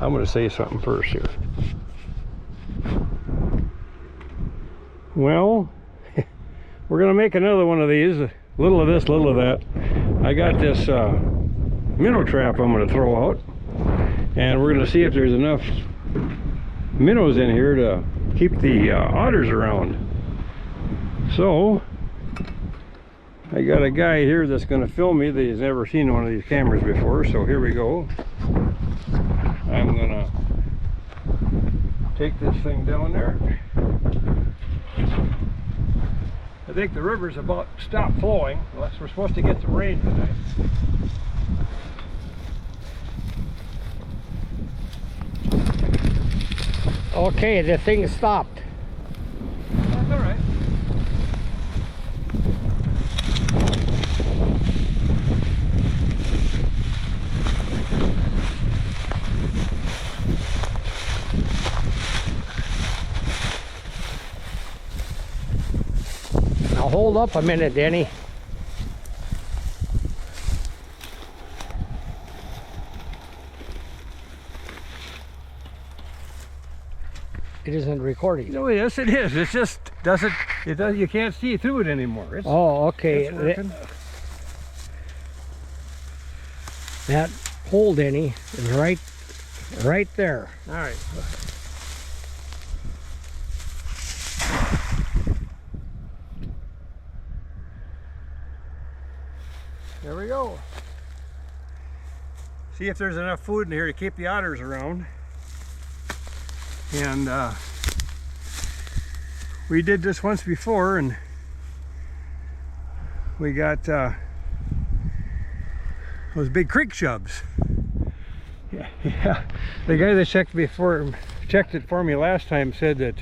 I'm going to say something first here. Well, we're going to make another one of these. A little of this, little of that. I got this minnow trap I'm going to throw out. And we're going to see if there's enough minnows in here to keep the otters around. So, I got a guy here that's going to film me that he's never seen one of these cameras before. So here we go. I'm going to take this thing down there. I think the river's about stopped flowing, unless we're supposed to get some rain tonight. Okay, the thing stopped. That's all right. Now hold up a minute, Denny. It isn't recording. No, yes it is. It just doesn't, you can't see through it anymore. It's, Oh, okay. it's working. That hole, Denny, is right there. All right. There we go. See if there's enough food in here to keep the otters around. And we did this once before, and we got those big creek chubs. Yeah. The guy that checked it for me last time said that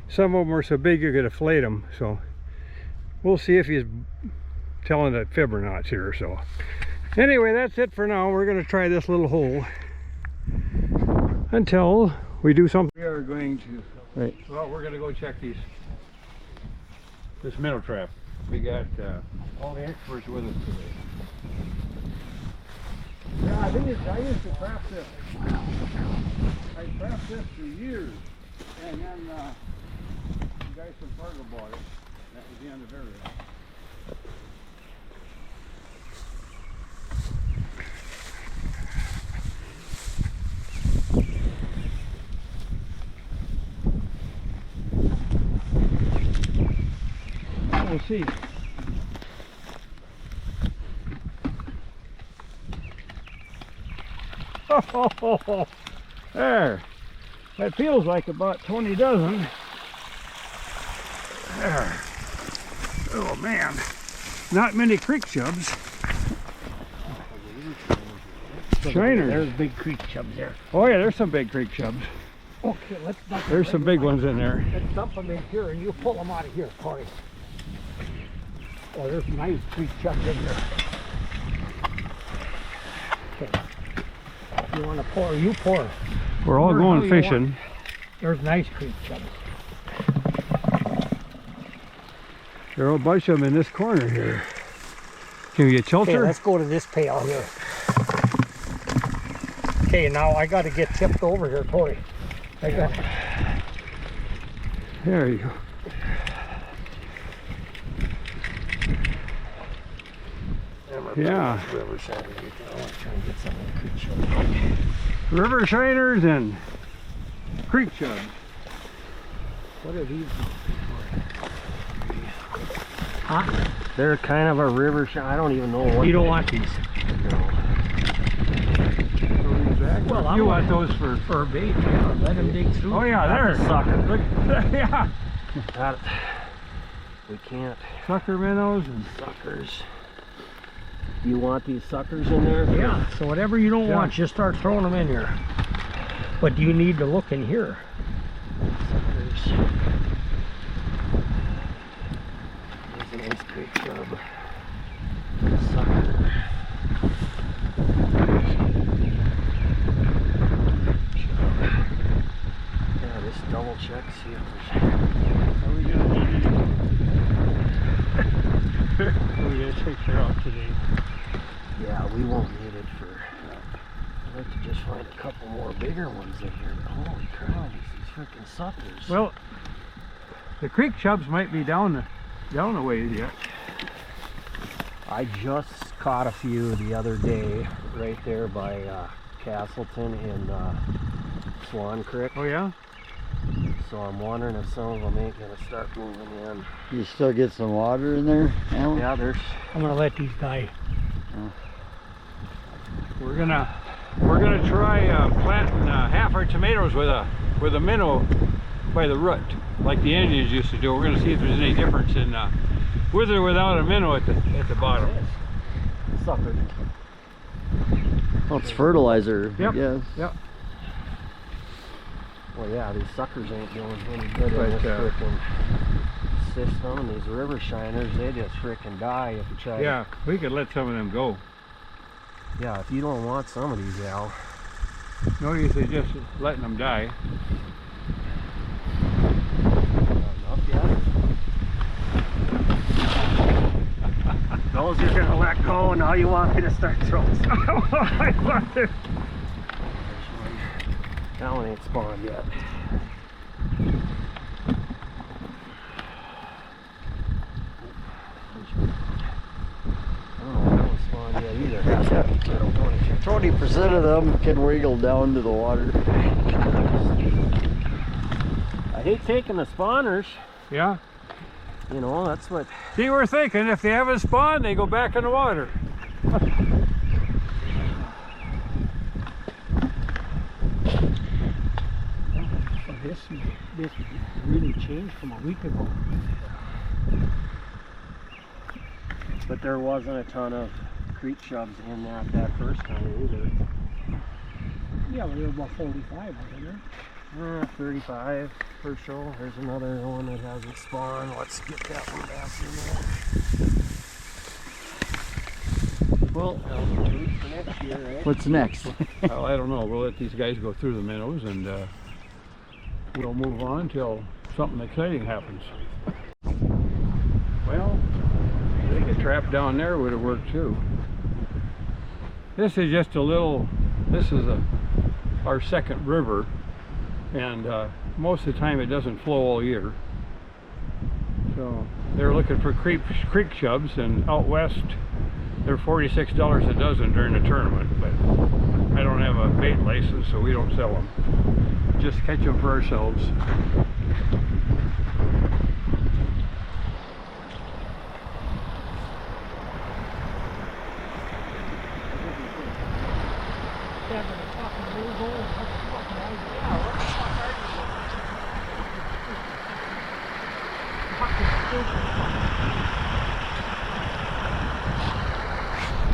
some of them were so big you could deflate them. So we'll see if he's telling that fib or not here. So anyway, that's it for now. We're going to try this little hole until we do something. We are going to, well, we're going to go check this minnow trap. We got all the experts with us today. Yeah, I used to trap this. I trapped this for years, and then the guy from Fargo bought it. That was the end of everything. We'll see. Oh, there. That feels like about 20 dozen. There. Oh man. Not many creek chubs. Shiners. There's big creek chubs there. Oh yeah, there's some big creek chubs. Okay, let's dump them. There's some big ones in there. Let's dump them in here and you pull them out of here, Corey. Oh, there's nice creek chubs in there. Okay. You want to pour, you pour. We're all going fishing. There's nice creek chubs. There are a bunch of them in this corner here. Can we get shelter? Okay, let's go to this pail here. Okay, now I got to get tipped over here, Corey. There you go. Yeah. River shiners and creek chubs. What are these? Huh? They're kind of a river shine. I don't even know what. You don't want these? No. Well, You want those for bait? Yeah, let them dig through. Oh yeah, That's there. a sucker. Look, yeah. That, we can't. Sucker minnows and Suckers. You want these suckers in there? Yeah. So whatever you don't want, just start throwing them in here. But you need to look in here. Suckers. There's an ice creek chub. Sucker. Yeah, just double check, see if there's. are we gonna take care of today? Yeah, we won't need it for. I'd like to just find a couple more big bigger ones in here. Holy crap, these freaking suckers. Well, the creek chubs might be down the ways yet. I just caught a few the other day right there by Castleton in Swan Creek. Oh yeah? So I'm wondering if some of them ain't gonna start moving in. You still get some water in there, Alan? Yeah, there's. I'm gonna let these die. We're gonna try planting half our tomatoes with a minnow by the root, like the Indians used to do. We're gonna see if there's any difference in with or without a minnow at the bottom. Sucker. Well, it's fertilizer, Yep. I guess. Yep. Well, yeah, these suckers ain't doing any good in But, this frickin' system, and these river shiners, they just frickin' die if you try. Yeah, we could let some of them go. Yeah, if you don't want some of these, Al. No use in just letting them die. Not enough yet. Those you're gonna let go, now you want me to start throwing some. That one ain't spawned yet. I don't know if that one's spawned yet either. 20% of them can wiggle down to the water. I hate taking the spawners. Yeah. You know, that's what. See, we're thinking if they haven't spawned, they go back in the water. This really changed from a week ago. But there wasn't a ton of creek chubs in that first time either. Yeah, we were about 45, wasn't there? 35 for sure. There's another one that hasn't spawned. Let's get that one back in there. Well, for next year, right? What's next? Well, I don't know. We'll let these guys go through the minnows and we'll move on until something exciting happens. Well, I think a trap down there would have worked too. This is just a little, this is our second river, and most of the time it doesn't flow all year. So they're looking for creek chubs, and out west they're $46 a dozen during the tournament, but I don't have a bait license, so we don't sell them. Just catch them for ourselves.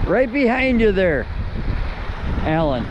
Right behind you there, Alan.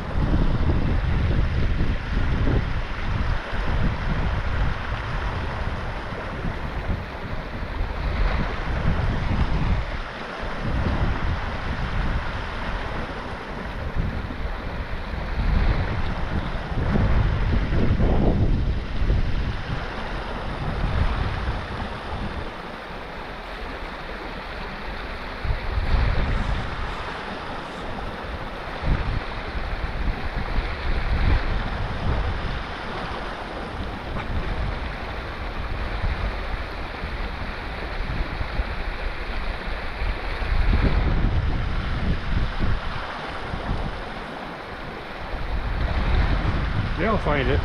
They'll find it.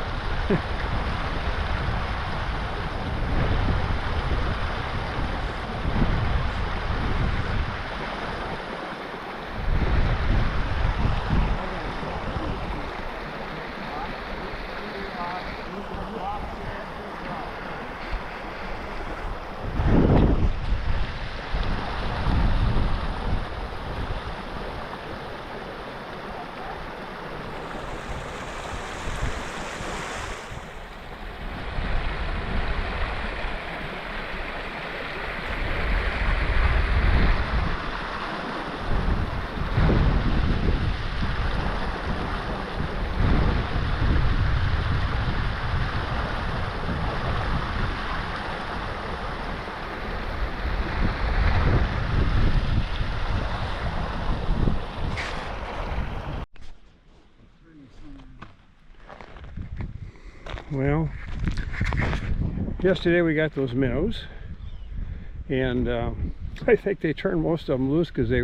Well, yesterday we got those minnows, and I think they turned most of them loose because they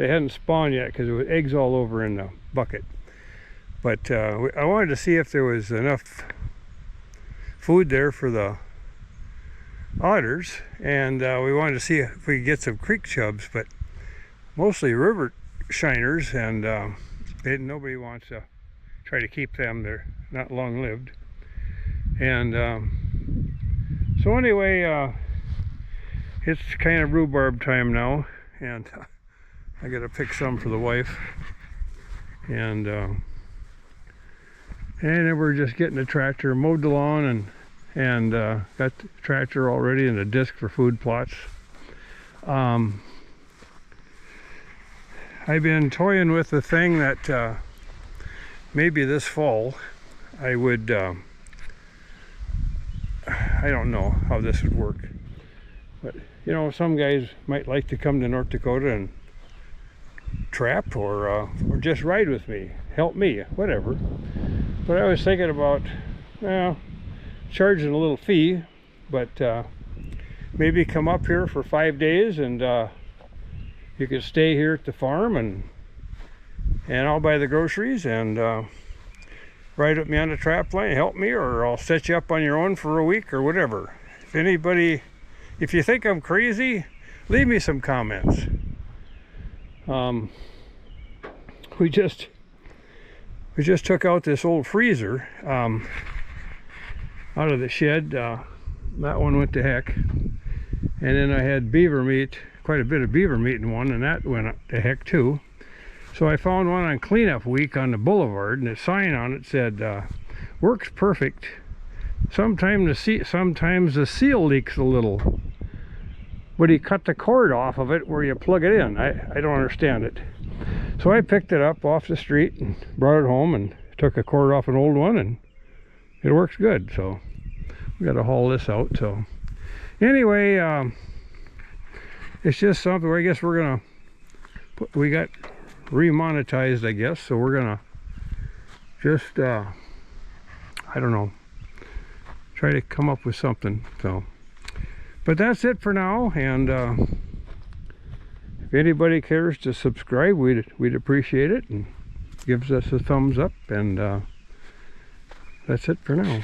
hadn't spawned yet because there was eggs all over in the bucket. But I wanted to see if there was enough food there for the otters, and we wanted to see if we could get some creek chubs, but mostly river shiners, and nobody wants to try to keep them. They're not long lived. And so anyway, it's kind of rhubarb time now, and I gotta pick some for the wife, and then we're just getting the tractor, mowed the lawn, and got the tractor all ready and a disc for food plots. I've been toying with the thing that maybe this fall I would, I don't know how this would work, but you know, some guys might like to come to North Dakota and trap, or just ride with me, help me, whatever. But I was thinking about, well, charging a little fee, but maybe come up here for 5 days, and you could stay here at the farm, and I'll buy the groceries, and ride with me on the trap line, help me, or I'll set you up on your own for a week or whatever. If you think I'm crazy, leave me some comments. We just took out this old freezer out of the shed. That one went to heck, and then I had beaver meat, quite a bit of beaver meat in one, and that went to heck too. So I found one on cleanup week on the boulevard, and the sign on it said, works perfect. Sometimes the seal leaks a little, but he cut the cord off of it where you plug it in. I don't understand it. So I picked it up off the street and brought it home and took a cord off an old one, and it works good. So we got to haul this out. So anyway, it's just something where I guess we're gonna we got remonetized, I guess, so we're gonna just I don't know, try to come up with something. So, but that's it for now, and if anybody cares to subscribe, we'd appreciate it, and gives us a thumbs up, and that's it for now.